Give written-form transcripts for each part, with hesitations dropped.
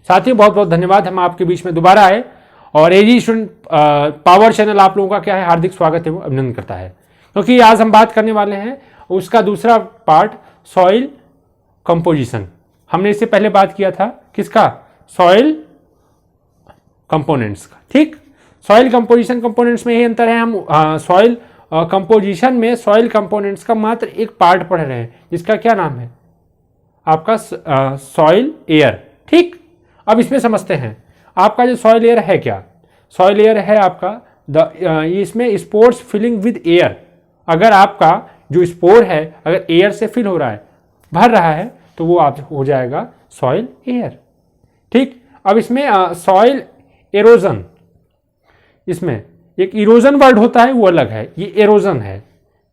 साथियों बहुत बहुत धन्यवाद, हम आपके बीच में दोबारा आए और एजी स्टूडेंट पावर चैनल आप लोगों का क्या है हार्दिक स्वागत है, वो अभिनंदन करता है। क्योंकि आज हम बात करने वाले हैं उसका दूसरा पार्ट, सॉइल कंपोजिशन। हमने इससे पहले बात किया था किसका, सॉइल कंपोनेंट्स का। ठीक, सॉइल कंपोजिशन कंपोनेंट्स में यही अंतर है, हम सॉइल कंपोजिशन में सॉइल कंपोनेंट्स का मात्र एक पार्ट पढ़ रहे हैं जिसका क्या नाम है आपका सॉइल एयर। ठीक, अब इसमें समझते हैं आपका जो सॉइल एयर है क्या। सॉइल एयर है आपका इसमें स्पोर्स फिलिंग विद एयर। अगर आपका जो स्पोर है अगर एयर से फिल हो रहा है, भर रहा है, तो वो आप हो जाएगा सॉइल एयर। ठीक, अब इसमें सॉइल एरोजन, इसमें एक इरोजन वर्ड होता है वो अलग है, ये एरोजन है।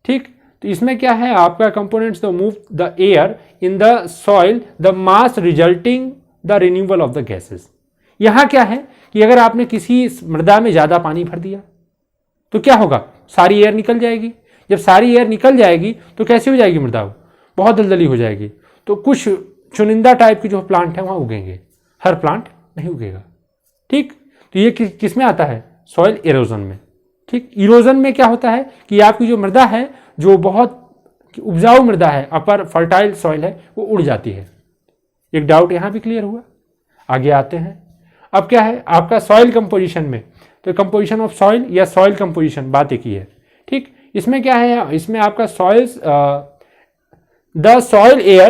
ठीक, तो इसमें क्या है आपका components the move the air in the soil the mass resulting the renewal of the gases. यहां क्या है कि अगर आपने किसी मृदा में ज्यादा पानी भर दिया तो क्या होगा, सारी एयर निकल जाएगी। जब सारी एयर निकल जाएगी तो कैसी हो जाएगी मृदा, बहुत दलदली हो जाएगी। तो कुछ चुनिंदा टाइप के जो प्लांट है वहां उगेंगे, हर प्लांट नहीं उगेगा। ठीक, तो ये किस में आता है, सॉइल इरोजन में। ठीक, इरोजन में क्या होता है कि आपकी जो मृदा है जो बहुत उपजाऊ मृदा है, अपर फर्टाइल सॉइल है, वो उड़ जाती है। एक डाउट यहां भी क्लियर हुआ, आगे आते हैं। अब क्या है आपका सॉइल कंपोजिशन में, तो कंपोजिशन ऑफ सॉइल या सॉइल कंपोजिशन बात एक ही है। ठीक, इसमें क्या है, इसमें आपका soils the soil air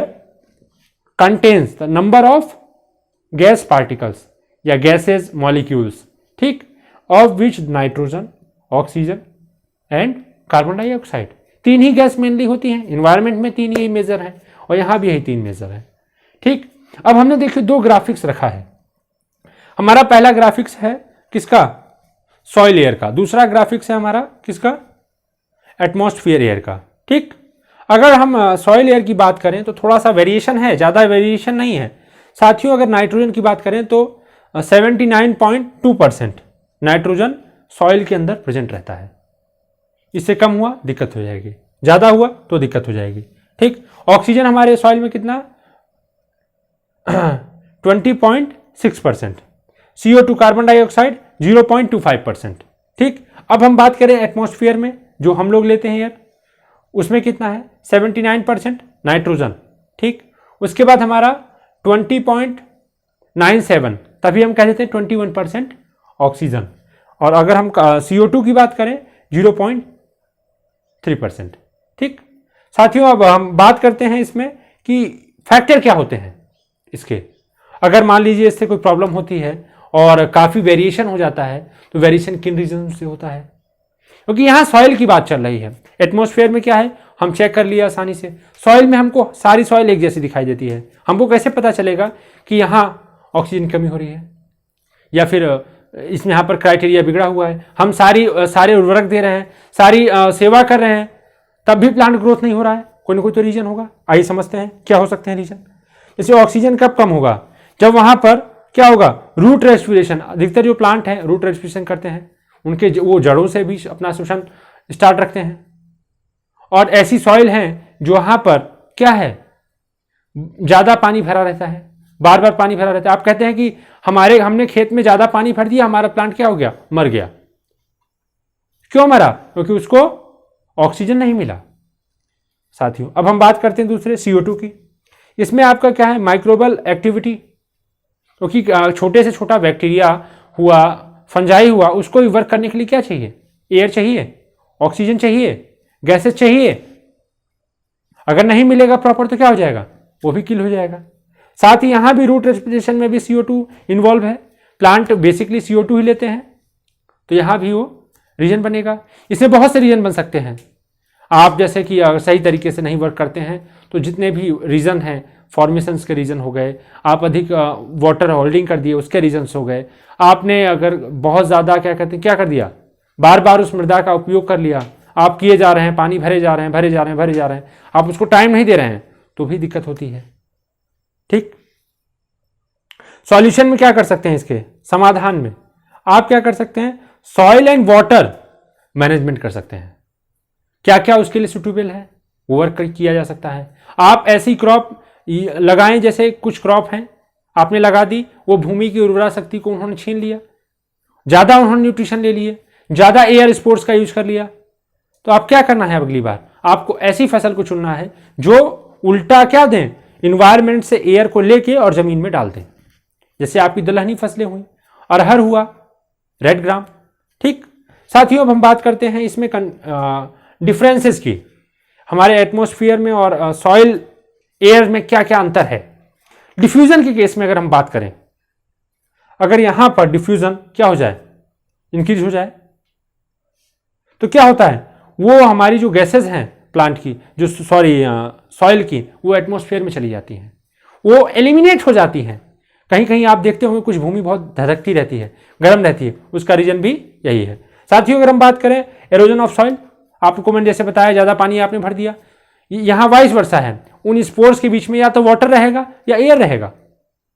contains the number of gas particles या गैसेज मॉलिक्यूल्स, ठीक, of which nitrogen, oxygen and carbon dioxide. तीन ही गैस मेनली होती हैं इन्वायरमेंट में, तीन ही मेजर हैं और यहां भी यही तीन मेजर है। ठीक, अब हमने देखिए दो ग्राफिक्स रखा है। हमारा पहला ग्राफिक्स है किसका, सॉइल एयर का। दूसरा ग्राफिक्स है हमारा किसका, एटमॉस्फेयर एयर का। ठीक, अगर हम सॉइल एयर की बात करें तो थोड़ा सा वेरिएशन है, ज़्यादा वेरिएशन नहीं है साथियों। अगर नाइट्रोजन की बात करें तो 79.2% नाइट्रोजन सॉइल के अंदर प्रेजेंट रहता है। इससे कम हुआ दिक्कत हो जाएगी, ज़्यादा हुआ तो दिक्कत हो जाएगी। ठीक, ऑक्सीजन हमारे सॉइल में कितना 20.6%, CO2 कार्बन डाइऑक्साइड 0.25%। ठीक, अब हम बात करें एटमॉस्फेयर में जो हम लोग लेते हैं यार, उसमें कितना है 79% नाइट्रोजन। ठीक, उसके बाद हमारा 20.97, तभी हम कह देते हैं 21% ऑक्सीजन। और अगर हम CO2 की बात करें 0.3%। ठीक साथियों, अब हम बात करते हैं इसमें कि फैक्टर क्या होते हैं इसके। अगर मान लीजिए इससे कोई प्रॉब्लम होती है और काफ़ी वेरिएशन हो जाता है, तो वेरिएशन किन रीजन से होता है, क्योंकि यहाँ सॉइल की बात चल रही है। एटमॉस्फेयर में क्या है, हम चेक कर लिया आसानी से, सॉइल में हमको सारी सॉइल एक जैसी दिखाई देती है। हमको कैसे पता चलेगा कि यहाँ ऑक्सीजन कमी हो रही है या फिर इसमें यहाँ पर क्राइटेरिया बिगड़ा हुआ है, हम सारे उर्वरक दे रहे हैं, सारी सेवा कर रहे हैं, तब भी प्लांट ग्रोथ नहीं हो रहा है, कोई ना कोई तो रीजन होगा। आइए समझते हैं क्या हो सकते हैं रीजन। जैसे ऑक्सीजन कब कम होगा, जब वहाँ पर क्या होगा, रूट रेस्पिरेशन। अधिकतर जो प्लांट हैं रूट रेस्पिरेशन करते हैं, उनके वो जड़ों से भी अपना श्वसन स्टार्ट रखते हैं। और ऐसी सॉइल हैं जो वहाँ पर क्या है, ज़्यादा पानी भरा रहता है, बार बार पानी भरा रहता है। आप कहते हैं कि हमने खेत में ज़्यादा पानी भर दिया, हमारा प्लांट क्या हो गया, मर गया। क्यों मरा, क्योंकि उसको ऑक्सीजन नहीं मिला। साथियों, अब हम बात करते हैं दूसरे CO2 की। इसमें आपका क्या है, माइक्रोबल एक्टिविटी, क्योंकि छोटे से छोटा बैक्टीरिया हुआ, फंजाई हुआ, उसको भी वर्क करने के लिए क्या चाहिए, एयर चाहिए, ऑक्सीजन चाहिए, गैसेस चाहिए। अगर नहीं मिलेगा प्रॉपर तो क्या हो जाएगा, वो भी किल हो जाएगा। साथ ही यहां भी रूट रेस्पिरेशन में भी CO2 इन्वॉल्व है। प्लांट बेसिकली CO2 ही लेते हैं, तो यहां भी वो रीजन बनेगा। इसमें बहुत से रीजन बन सकते हैं। आप जैसे कि अगर सही तरीके से नहीं वर्क करते हैं तो जितने भी रीजन हैं, फॉर्मेशंस के रीजन हो गए, आप अधिक वाटर होल्डिंग कर दिए उसके रीजन्स हो गए, आपने अगर बहुत ज़्यादा क्या कर दिया, बार बार उस मृदा का उपयोग कर लिया, आप किए जा रहे हैं, पानी भरे जा रहे हैं, आप उसको टाइम नहीं दे रहे हैं, तो भी दिक्कत होती है। ठीक, सॉल्यूशन में क्या कर सकते हैं, इसके समाधान में आप क्या कर सकते हैं, सॉइल एंड वाटर मैनेजमेंट कर सकते हैं। क्या क्या उसके लिए सुटेबल है वो वर्क किया जा सकता है। आप ऐसी क्रॉप लगाएं, जैसे कुछ क्रॉप हैं आपने लगा दी, वो भूमि की उर्वरा शक्ति को उन्होंने छीन लिया, ज्यादा उन्होंने न्यूट्रिशन ले लिए, ज्यादा एयर स्पोर्ट्स का यूज कर लिया। तो आप क्या करना है अगली बार, आपको ऐसी फसल को चुनना है जो उल्टा क्या दें, इन्वायरमेंट से एयर को लेके और जमीन में डाल दें। जैसे आपकी दलहनी फसलें हुई, अरहर हुआ, रेड ग्राम। ठीक साथियों, अब हम बात करते हैं इसमें डिफरेंसेस की, हमारे एटमॉस्फेयर में और सॉइल एयर में क्या क्या अंतर है। डिफ्यूजन के केस में अगर हम बात करें, अगर यहां पर डिफ्यूजन क्या हो जाए, इंक्रीज हो जाए, तो क्या होता है, वो हमारी जो गैसेज हैं प्लांट की, जो सॉइल की, वो एटमॉस्फेयर में चली जाती हैं, वो एलिमिनेट हो जाती हैं। कहीं कहीं आप देखते होंगे कुछ भूमि बहुत धधकती रहती है, गर्म रहती है, उसका रीजन भी यही है। साथियों, अगर हम बात करें एरोजन ऑफ सॉइल, आपको मैंने जैसे बताया ज्यादा पानी आपने भर दिया, यहां वाइस वर्सा है, उन स्पोर्स के बीच में या तो वाटर रहेगा या एयर रहेगा।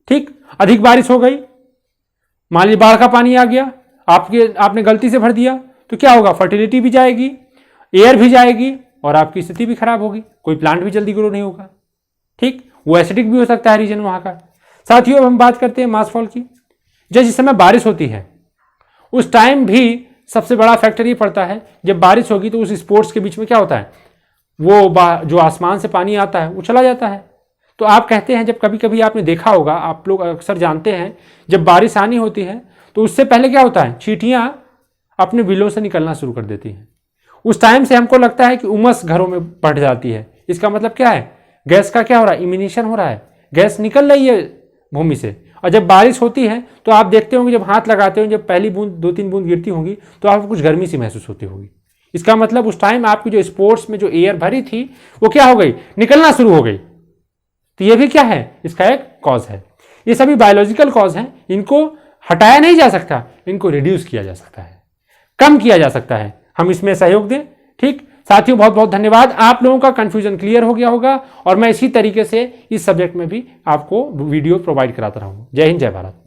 ठीक, अधिक बारिश हो गई, मान लीजिए बाढ़ का पानी आ गया, आपने गलती से भर दिया, तो क्या होगा, फर्टिलिटी भी जाएगी, एयर भी जाएगी और आपकी स्थिति भी खराब होगी, कोई प्लांट भी जल्दी ग्रो नहीं होगा। ठीक, वो एसिडिक भी हो सकता है रीजन वहां का। साथियों, अब हम बात करते हैं मासफॉल की। जिस समय बारिश होती है उस टाइम भी सबसे बड़ा फैक्टर ये पड़ता है, जब बारिश होगी तो उस स्पोर्ट्स के बीच में क्या होता है, वो जो आसमान से पानी आता है वो चला जाता है। तो आप कहते हैं, जब कभी कभी आपने देखा होगा, आप लोग अक्सर जानते हैं, जब बारिश आनी होती है तो उससे पहले क्या होता है, चींटियां अपने बिलों से निकलना शुरू कर देती हैं। उस टाइम से हमको लगता है कि उमस घरों में बढ़ जाती है। इसका मतलब क्या है, गैस का क्या हो रहा है, इमिनेशन हो रहा है, गैस निकल रही है भूमि से। और जब बारिश होती है तो आप देखते होंगे, जब हाथ लगाते हो, जब पहली बूंद 2-3 बूंद गिरती होंगी तो आपको कुछ गर्मी सी महसूस होती होगी। इसका मतलब उस टाइम आपकी जो स्पोर्ट्स में जो एयर भरी थी वो क्या हो गई, निकलना शुरू हो गई। तो ये भी क्या है, इसका एक कॉज है। ये सभी बायोलॉजिकल कॉज हैं, इनको हटाया नहीं जा सकता, इनको रिड्यूस किया जा सकता है, कम किया जा सकता है। हम इसमें सहयोग दें। ठीक साथियों, बहुत बहुत धन्यवाद। आप लोगों का कंफ्यूजन क्लियर हो गया होगा और मैं इसी तरीके से इस सब्जेक्ट में भी आपको वीडियो प्रोवाइड कराता रहूंगा। जय हिंद, जय भारत।